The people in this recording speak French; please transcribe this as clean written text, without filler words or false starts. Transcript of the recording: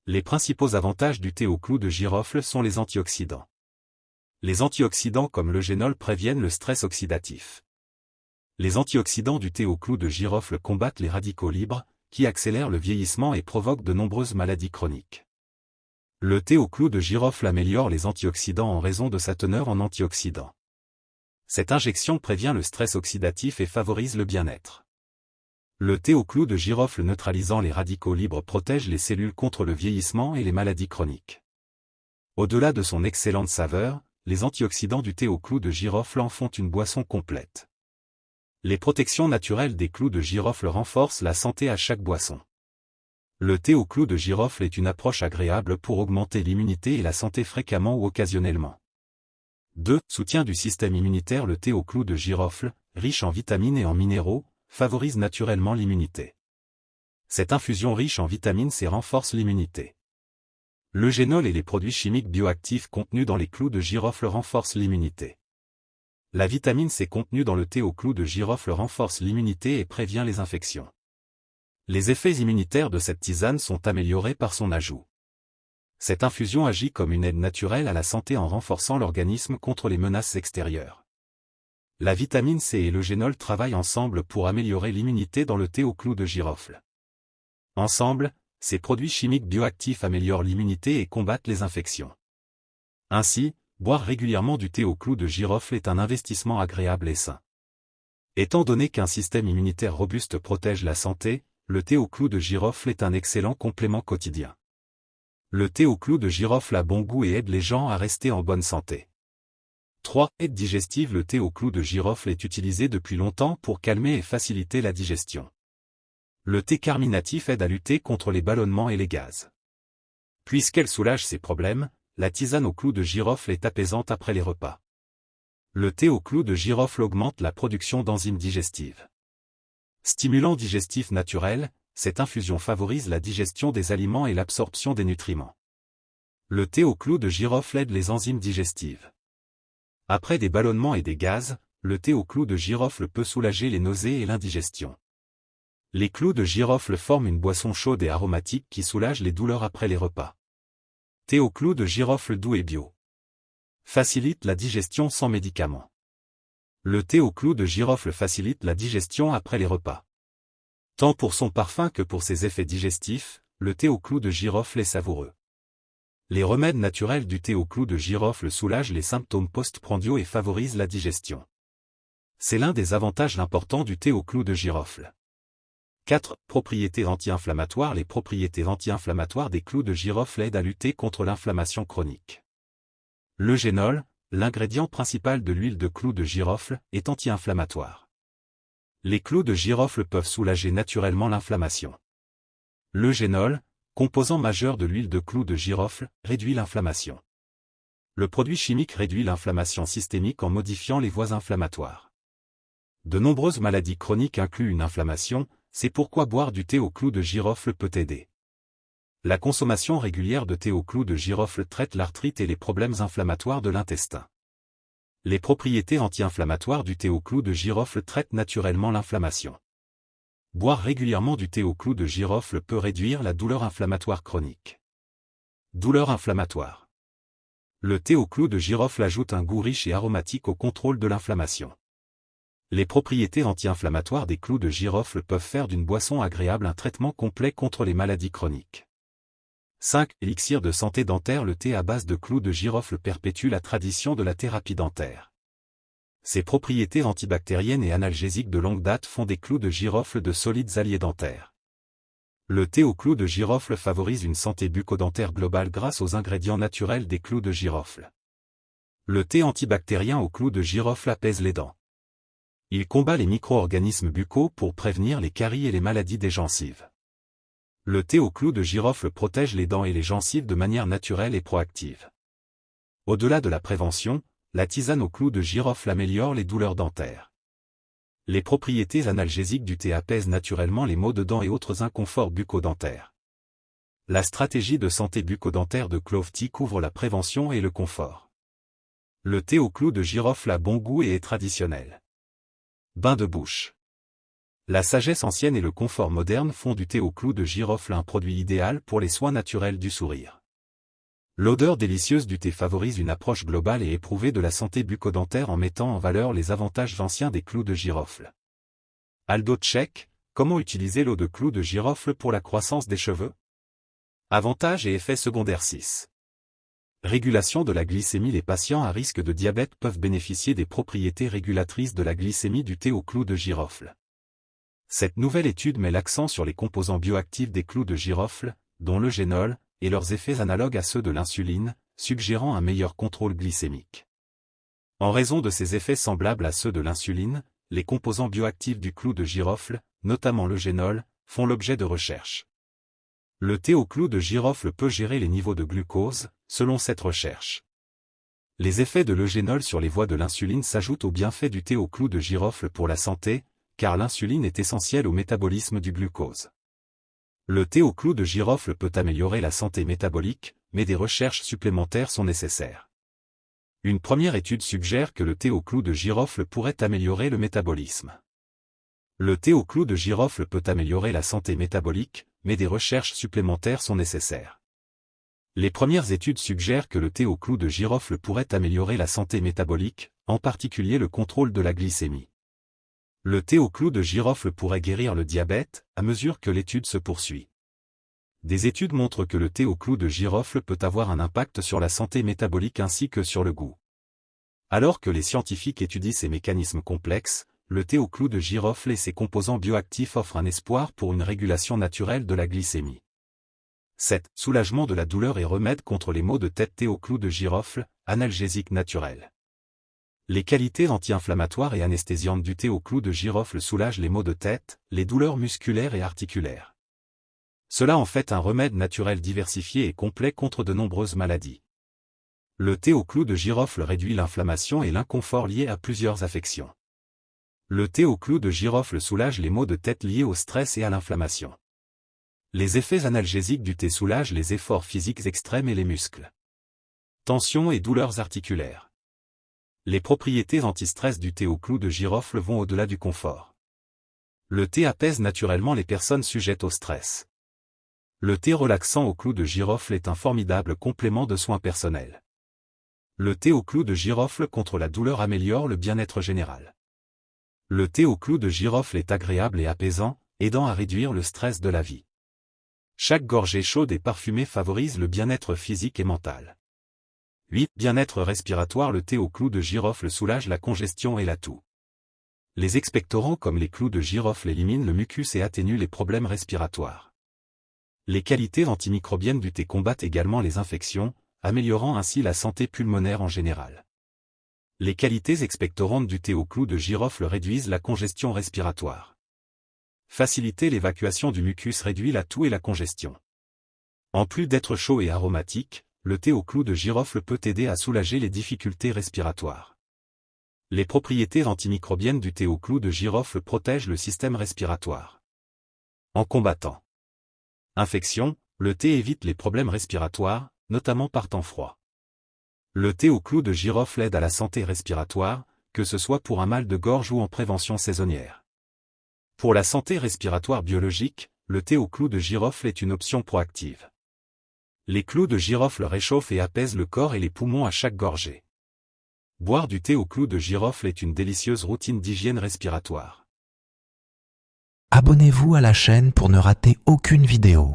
Les principaux avantages du thé au clou de girofle sont les antioxydants. Les antioxydants comme l'eugénol préviennent le stress oxydatif. Les antioxydants du thé au clou de girofle combattent les radicaux libres, qui accélèrent le vieillissement et provoquent de nombreuses maladies chroniques. Le thé au clou de girofle améliore les antioxydants en raison de sa teneur en antioxydants. Cette injection prévient le stress oxydatif et favorise le bien-être. Le thé au clou de girofle neutralisant les radicaux libres protège les cellules contre le vieillissement et les maladies chroniques. Au-delà de son excellente saveur, les antioxydants du thé au clou de girofle en font une boisson complète. Les protections naturelles des clous de girofle renforcent la santé à chaque boisson. Le thé au clou de girofle est une approche agréable pour augmenter l'immunité et la santé fréquemment ou occasionnellement. 2. Soutien du système immunitaire. Le thé au clou de girofle, riche en vitamines et en minéraux, favorise naturellement l'immunité. Cette infusion riche en vitamine C renforce l'immunité. L'eugénol et les produits chimiques bioactifs contenus dans les clous de girofle renforcent l'immunité. La vitamine C contenue dans le thé au clou de girofle renforce l'immunité et prévient les infections. Les effets immunitaires de cette tisane sont améliorés par son ajout. Cette infusion agit comme une aide naturelle à la santé en renforçant l'organisme contre les menaces extérieures. La vitamine C et l'eugénol travaillent ensemble pour améliorer l'immunité dans le thé au clou de girofle. Ensemble, ces produits chimiques bioactifs améliorent l'immunité et combattent les infections. Ainsi, boire régulièrement du thé au clou de girofle est un investissement agréable et sain. Étant donné qu'un système immunitaire robuste protège la santé, le thé au clou de girofle est un excellent complément quotidien. Le thé au clou de girofle a bon goût et aide les gens à rester en bonne santé. 3. Aide digestive. Le thé au clou de girofle est utilisé depuis longtemps pour calmer et faciliter la digestion. Le thé carminatif aide à lutter contre les ballonnements et les gaz. Puisqu'elle soulage ces problèmes, la tisane au clou de girofle est apaisante après les repas. Le thé au clou de girofle augmente la production d'enzymes digestives. Stimulant digestif naturel, cette infusion favorise la digestion des aliments et l'absorption des nutriments. Le thé au clou de girofle aide les enzymes digestives. Après des ballonnements et des gaz, le thé au clou de girofle peut soulager les nausées et l'indigestion. Les clous de girofle forment une boisson chaude et aromatique qui soulage les douleurs après les repas. Thé au clou de girofle doux et bio. Facilite la digestion sans médicaments. Le thé au clou de girofle facilite la digestion après les repas. Tant pour son parfum que pour ses effets digestifs, le thé au clou de girofle est savoureux. Les remèdes naturels du thé au clou de girofle soulagent les symptômes post-prandiaux et favorisent la digestion. C'est l'un des avantages importants du thé au clou de girofle. 4. Propriétés anti-inflammatoires. Les propriétés anti-inflammatoires des clous de girofle aident à lutter contre l'inflammation chronique. L'eugénol, l'ingrédient principal de l'huile de clou de girofle, est anti-inflammatoire. Les clous de girofle peuvent soulager naturellement l'inflammation. L'eugénol, composant majeur de l'huile de clou de girofle, réduit l'inflammation. Le produit chimique réduit l'inflammation systémique en modifiant les voies inflammatoires. De nombreuses maladies chroniques incluent une inflammation, c'est pourquoi boire du thé au clou de girofle peut aider. La consommation régulière de thé au clou de girofle traite l'arthrite et les problèmes inflammatoires de l'intestin. Les propriétés anti-inflammatoires du thé au clou de girofle traitent naturellement l'inflammation. Boire régulièrement du thé au clou de girofle peut réduire la douleur inflammatoire chronique. Douleur inflammatoire. Le thé au clou de girofle ajoute un goût riche et aromatique au contrôle de l'inflammation. Les propriétés anti-inflammatoires des clous de girofle peuvent faire d'une boisson agréable un traitement complet contre les maladies chroniques. 5. Élixir de santé dentaire. Le thé à base de clous de girofle perpétue la tradition de la thérapie dentaire. Ses propriétés antibactériennes et analgésiques de longue date font des clous de girofle de solides alliés dentaires. Le thé au clou de girofle favorise une santé bucco-dentaire globale grâce aux ingrédients naturels des clous de girofle. Le thé antibactérien au clou de girofle apaise les dents. Il combat les micro-organismes buccaux pour prévenir les caries et les maladies des gencives. Le thé au clou de girofle protège les dents et les gencives de manière naturelle et proactive. Au-delà de la prévention, la tisane au clou de girofle améliore les douleurs dentaires. Les propriétés analgésiques du thé apaisent naturellement les maux de dents et autres inconforts bucco-dentaires. La stratégie de santé bucco-dentaire de Clove Tea couvre la prévention et le confort. Le thé au clou de girofle a bon goût et est traditionnel. Bain de bouche. La sagesse ancienne et le confort moderne font du thé au clou de girofle un produit idéal pour les soins naturels du sourire. L'odeur délicieuse du thé favorise une approche globale et éprouvée de la santé bucco-dentaire en mettant en valeur les avantages anciens des clous de girofle. Aldo Tchek, comment utiliser l'eau de clou de girofle pour la croissance des cheveux? Avantages et effets secondaires 6. Régulation de la glycémie. Les patients à risque de diabète peuvent bénéficier des propriétés régulatrices de la glycémie du thé au clou de girofle. Cette nouvelle étude met l'accent sur les composants bioactifs des clous de girofle, dont l'eugénol, et leurs effets analogues à ceux de l'insuline, suggérant un meilleur contrôle glycémique. En raison de ces effets semblables à ceux de l'insuline, les composants bioactifs du clou de girofle, notamment l'eugénol, font l'objet de recherches. Le thé au clou de girofle peut gérer les niveaux de glucose, selon cette recherche. Les effets de l'eugénol sur les voies de l'insuline s'ajoutent aux bienfaits du thé au clou de girofle pour la santé, car l'insuline est essentielle au métabolisme du glucose. Le thé au clou de girofle peut améliorer la santé métabolique, mais des recherches supplémentaires sont nécessaires. Une première étude suggère que le thé au clou de girofle pourrait améliorer le métabolisme. Le thé au clou de girofle peut améliorer la santé métabolique, mais des recherches supplémentaires sont nécessaires. Les premières études suggèrent que le thé au clou de girofle pourrait améliorer la santé métabolique, en particulier le contrôle de la glycémie. Le thé au clou de girofle pourrait guérir le diabète, à mesure que l'étude se poursuit. Des études montrent que le thé au clou de girofle peut avoir un impact sur la santé métabolique ainsi que sur le goût. Alors que les scientifiques étudient ces mécanismes complexes, le thé au clou de girofle et ses composants bioactifs offrent un espoir pour une régulation naturelle de la glycémie. 7. Soulagement de la douleur et remède contre les maux de tête. Thé au clou de girofle, analgésique naturel. Les qualités anti-inflammatoires et anesthésiantes du thé au clou de girofle soulagent les maux de tête, les douleurs musculaires et articulaires. Cela en fait un remède naturel diversifié et complet contre de nombreuses maladies. Le thé au clou de girofle réduit l'inflammation et l'inconfort liés à plusieurs affections. Le thé au clou de girofle soulage les maux de tête liés au stress et à l'inflammation. Les effets analgésiques du thé soulagent les efforts physiques extrêmes et les muscles. Tensions et douleurs articulaires. Les propriétés anti-stress du thé au clou de girofle vont au-delà du confort. Le thé apaise naturellement les personnes sujettes au stress. Le thé relaxant au clou de girofle est un formidable complément de soins personnels. Le thé au clou de girofle contre la douleur améliore le bien-être général. Le thé au clou de girofle est agréable et apaisant, aidant à réduire le stress de la vie. Chaque gorgée chaude et parfumée favorise le bien-être physique et mental. 8. Bien-être respiratoire. Le thé au clou de girofle soulage la congestion et la toux. Les expectorants comme les clous de girofle éliminent le mucus et atténuent les problèmes respiratoires. Les qualités antimicrobiennes du thé combattent également les infections, améliorant ainsi la santé pulmonaire en général. Les qualités expectorantes du thé au clou de girofle réduisent la congestion respiratoire. Faciliter l'évacuation du mucus réduit la toux et la congestion. En plus d'être chaud et aromatique, le thé au clou de girofle peut aider à soulager les difficultés respiratoires. Les propriétés antimicrobiennes du thé au clou de girofle protègent le système respiratoire. En combattant infection, le thé évite les problèmes respiratoires, notamment par temps froid. Le thé au clou de girofle aide à la santé respiratoire, que ce soit pour un mal de gorge ou en prévention saisonnière. Pour la santé respiratoire biologique, le thé au clou de girofle est une option proactive. Les clous de girofle réchauffent et apaisent le corps et les poumons à chaque gorgée. Boire du thé au clou de girofle est une délicieuse routine d'hygiène respiratoire. Abonnez-vous à la chaîne pour ne rater aucune vidéo.